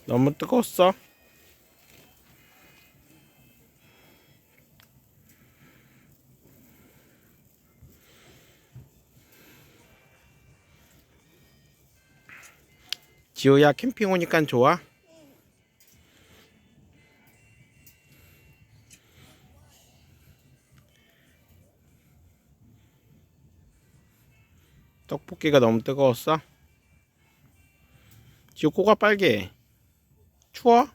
너무 뜨거웠어? 지호야, 캠핑 오니까 좋아? 떡볶이가 너무 뜨거웠어? 지호 코가 빨개. 추워?